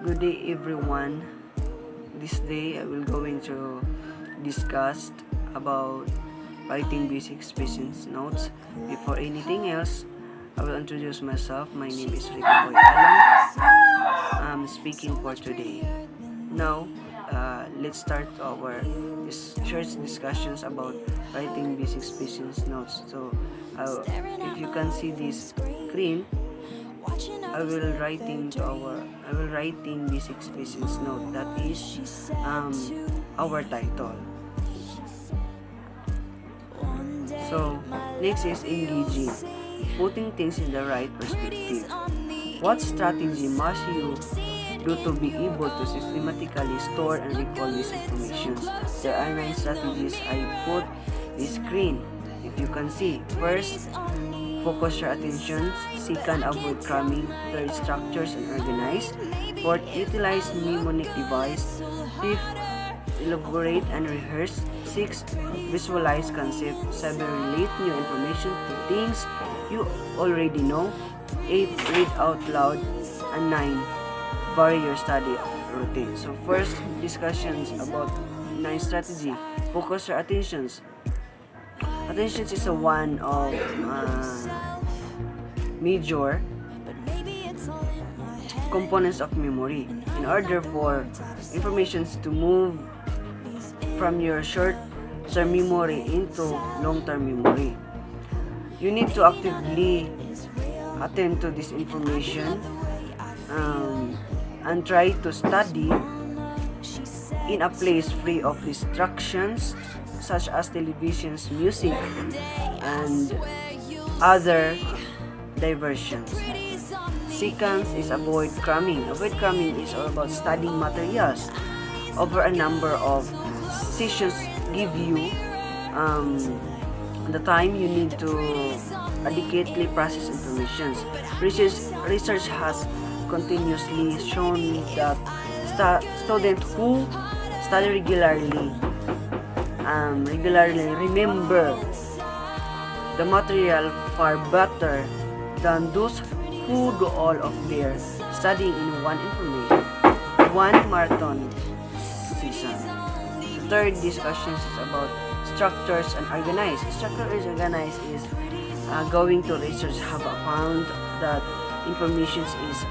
Good day everyone. This day I will going to discuss about writing basic species notes. Before anything else, I will introduce myself. My name is Ricky Boy Alan. I'm speaking for today. Now, let's start our short discussions about writing basic species notes. So, if you can see this screen, I will writing basic species note, that is our title. So next is engaging, putting things in the right perspective. What strategy must you do to be able to systematically store and recall this information? There are 9 strategies I put the screen. If you can see, first, focus your attention. Second, avoid cramming. Third, structures and organize. Fourth, utilize mnemonic device. Fifth, elaborate and rehearse. Sixth, visualize concept. 7, relate new information to things you already know. 8, read out loud. And 9, vary your study routine. So first, discussions about 9 strategy. Focus your attentions. Attention is one of major components of memory. In order for information to move from your short-term memory into long-term memory, you need to actively attend to this information and try to study in a place free of distractions such as televisions, music, and other diversions. Second is avoid cramming. Avoid cramming is all about studying materials over a number of sessions. Give you the time you need to adequately process information. Research has continuously shown that students who study regularly remember the material far better than those who do all of their studying in one marathon season. The third discussion is about structures and organize. Structure is organize is going to research have found that information is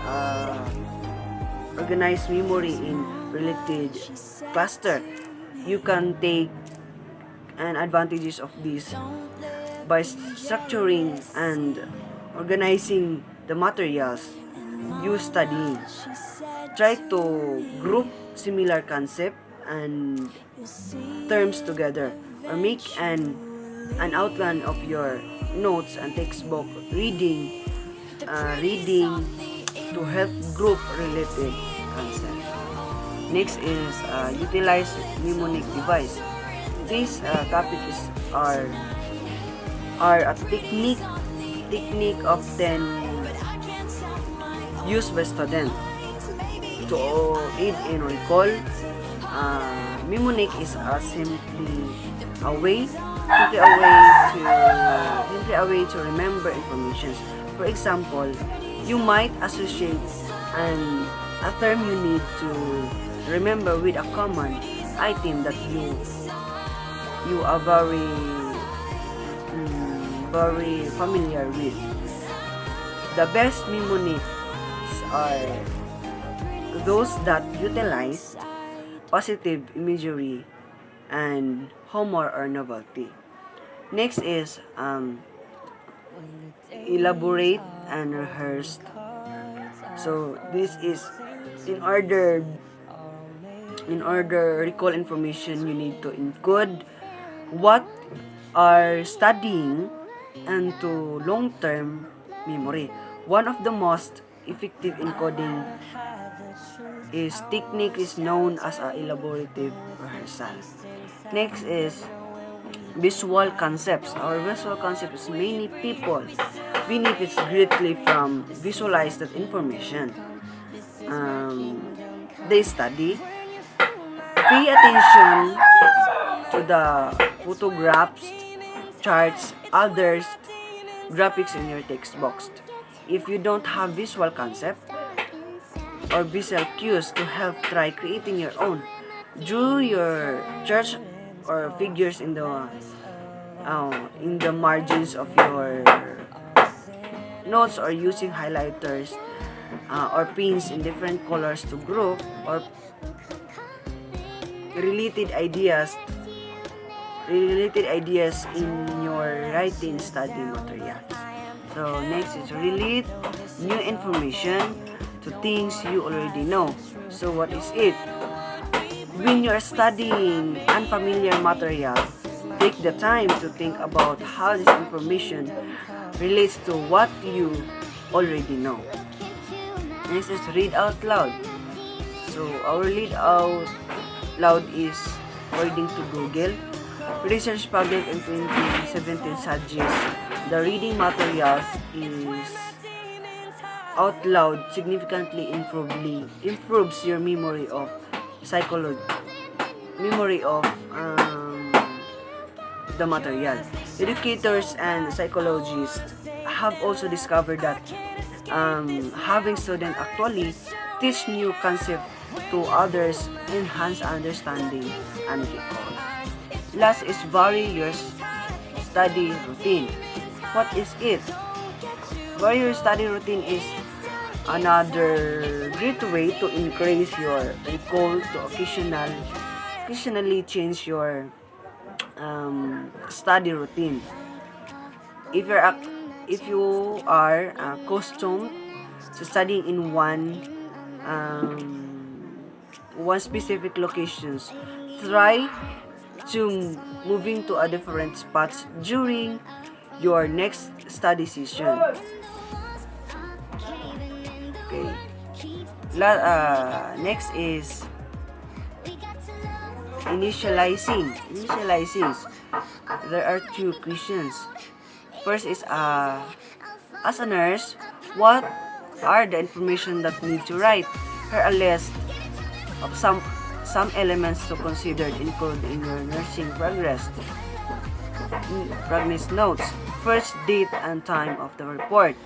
organized memory in related cluster. You can take and advantages of this by structuring and organizing the materials you study. Try to group similar concept and terms together, or make an outline of your notes and textbook reading to help group related concepts. Next is utilize mnemonic device. These topics are a technique often used by students to aid in recall. Mnemonic is simply a way to remember information. For example, you might associate a term you need to remember with a common item that you are very familiar with. The best mnemonics are those that utilize positive imagery and humor or novelty. Next is elaborate and rehearsed. So this is in order recall information, you need to encode what are studying into long-term memory. One of the most effective encoding technique is known as a elaborative rehearsal. Next is visual concepts. Our visual concepts, many people benefits greatly from visualize that information. They study. Pay attention to the photographs, charts, others graphics in your text box. If you don't have visual concept, or visual cues to help try creating your own. Draw your charts or figures in the margins of your notes, or using highlighters or pins in different colors to group or related ideas in your writing study materials. So next is relate new information to things you already know. So what is it? When you are studying unfamiliar material, take the time to think about how this information relates to what you already know. Next is read out loud. So our read out loud is, according to Google, research published in 2017 suggests the reading materials is out loud significantly improves your memory of the material. Educators and psychologists have also discovered that having students actually teach new concepts to others enhance understanding and recall. Last is vary your study routine. What is it? Vary your study routine is another great way to increase your recall, to occasionally change your study routine. If you are accustomed to studying in one specific locations, try to moving to a different spots during your next study session. Okay. Next is initializing. There are two questions. First is as a nurse, what are the information that need to write? Here are a list of some elements to consider include in your nursing progress notes. First, date and time of the report.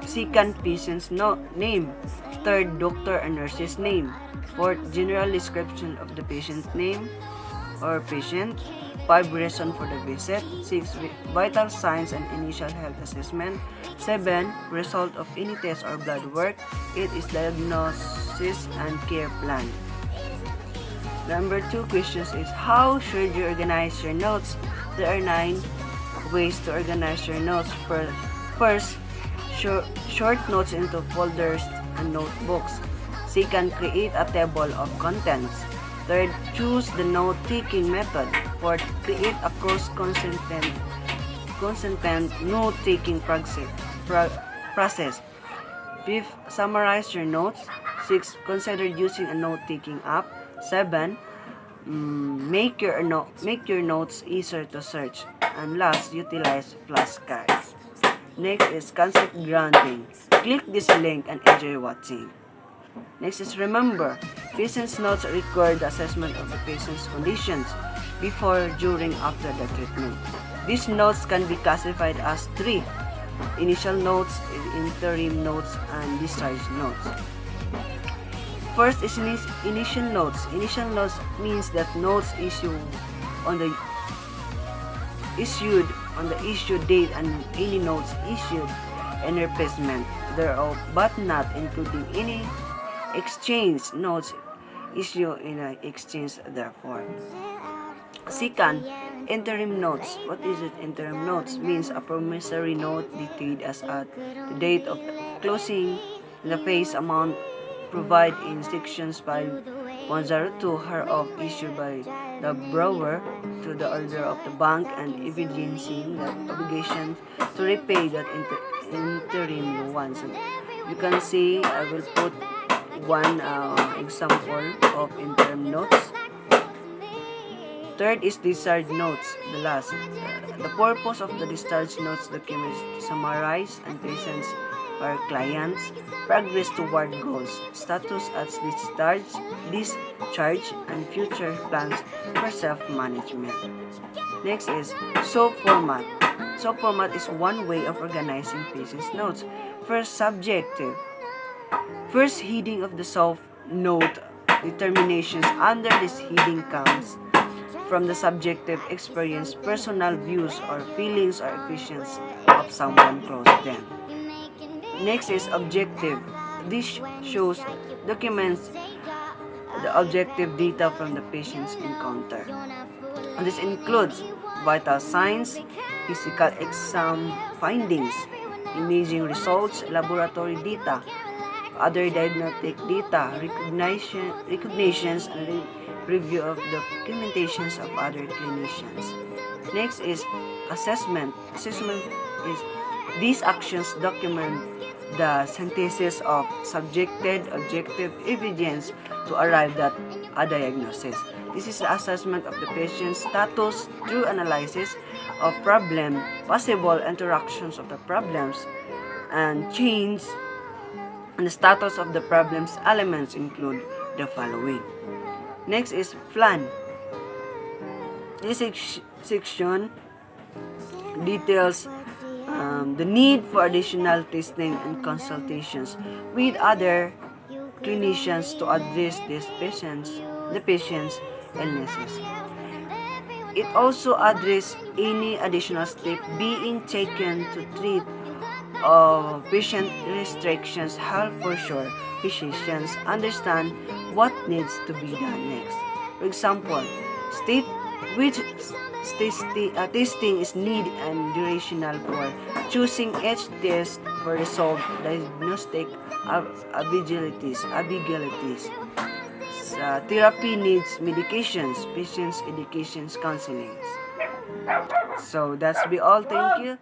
Second, patient's name. Third, doctor and nurse's name. Fourth, general description of the patient's name or patient. 5, reason for the visit. 6, vital signs and initial health assessment. 7, result of any test or blood work. 8 is diagnosis and care plan. Number 2 questions is, how should you organize your notes? There are 9 ways to organize your notes. First, short notes into folders and notebooks. Second, create a table of contents. Third, choose the note-taking method. Fourth, create a cross-consonant note-taking process. Fifth, summarize your notes. Sixth, consider using a note-taking app. 7, make your notes easier to search. And last, utilize flashcards. Next is concept grounding. Click this link and enjoy watching. Next is remember, patient's notes record the assessment of the patient's conditions before, during, after the treatment. These notes can be classified as 3: initial notes, interim notes, and discharge notes. First is initial notes. Initial notes means that notes issued on the issue date and any notes issued and replacement thereof, but not including any exchange notes issued in an exchange therefore. Second, interim notes. What is it? Interim notes means a promissory note dated as at the date of closing the face amount provided in sections 5.02 hereof issued by the borrower to the order of the bank and evidencing the obligation to repay that interim loan. So you can see, I will put one example of interim notes. Third is discharge notes, the last. The purpose of the discharge notes document is to summarize and present our clients' progress toward goals, status as discharge, and future plans for self-management. Next is SOAP format. SOAP format is one way of organizing patient's notes. First, subjective. First heading of the self-note determinations under this heading comes from the subjective experience, personal views or feelings or opinions of someone close to them. Next is objective. This documents the objective data from the patient's encounter. And this includes vital signs, physical exam findings, imaging results, laboratory data, other diagnostic data, recognitions, and review of documentations of other clinicians. Next is assessment. Assessment is these actions document the synthesis of subjective objective evidence to arrive at a diagnosis. This is the assessment of the patient's status through analysis of problem, possible interactions of the problems, and change and the status of the problem's elements include the following. Next is plan. This section details the need for additional testing and consultations with other clinicians to address the patient's illnesses. It also addresses any additional step being taken to treat patient restrictions, help for sure physicians understand what needs to be done next. For example, state which testing is needed and durational for choosing each test for resolved diagnostic abilities. Therapy needs medications, patients education counseling. So that's be all. Thank you.